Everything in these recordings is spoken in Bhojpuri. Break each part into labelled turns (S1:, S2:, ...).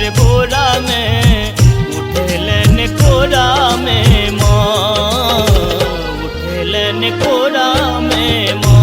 S1: हमरे बोरा में उठेलन कोरा में माँ, उठेलन कोरा में माँ।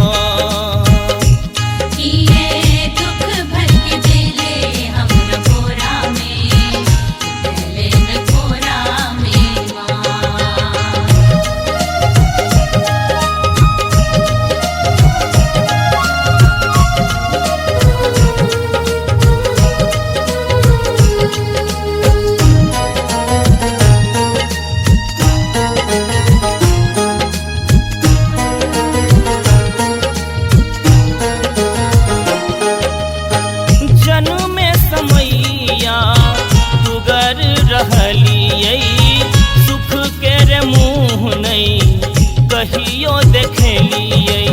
S1: सुख के रे मुँह नहीं कहियो देखलियै,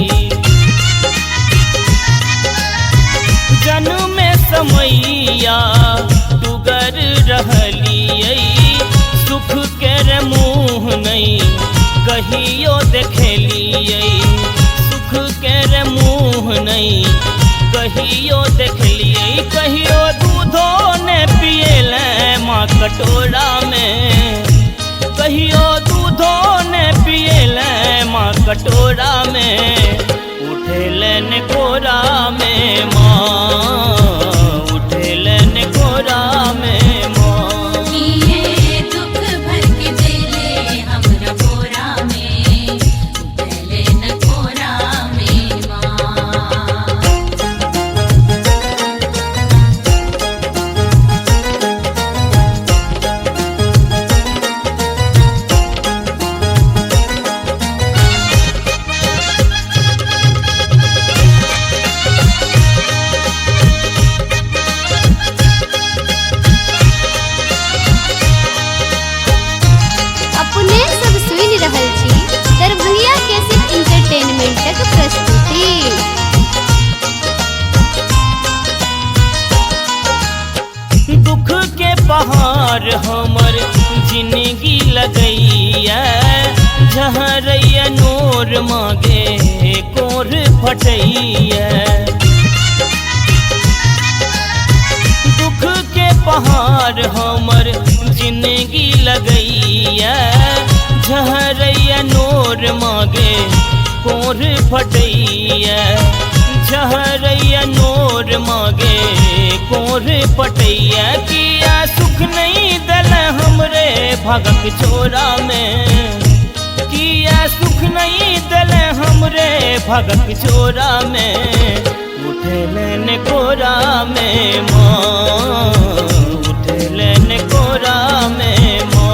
S1: जन्म समैया टुगर रहलियै। सुख के रे मुँह नहीं कहियो देखलियै, सुख के रे मुँह नहीं कहियो देखलियै। कहियो दूधो ने पिएले माँ कटोरा में, कहियो दूधो ने पिएले माँ कटोरा में। उठेलन कोरा में माँ, उठेलन कोरा में माँ। दुख के पहाड़ हमर जिंदगी लगैया, झहरैया नोर मांगे कोर फटैया। दुख के पहाड़ हमर जिंदगी लगैया, झहरैया नोर मांगे कोर फटैया। झहरैया नोर मांगे कोर फटैया। किया सुख नहीं दल हमरे भगक चोरा में, किया सुख नहीं दल हमरे भगक चोरा में। उठेलन कोरा में माँ, उठेलन कोरा में माँ।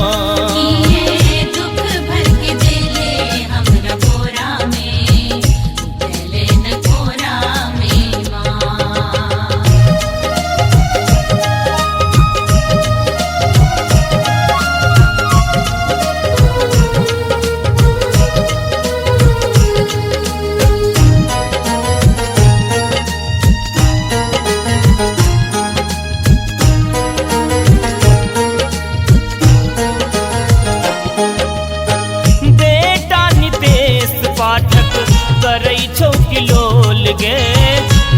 S1: करै छौ किलोल गे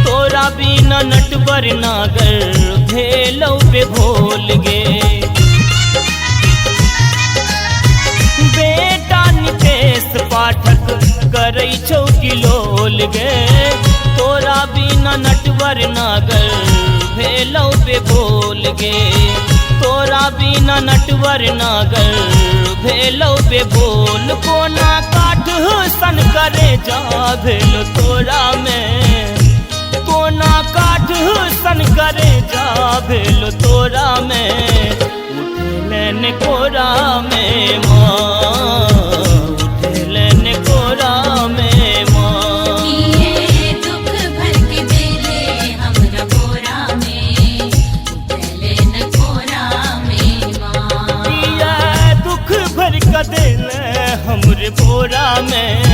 S1: तोरा बिना नटवर नागर भेलौ बेभोल गे। बेटा नितेश पाठक करै छौ किलोल गे तोरा बिना नटवर नागर भेलौ बेभोल गे। तोरा बिना नटवर नागर भेलौ बेभोल। कोना काठ सन करे जा भेलो तोरा में, कोना काठ सन करे जा भेलो तोरा में। उठेलन कोरा में माँ, उठेलन कोरा में माँ। हमरे बोरा में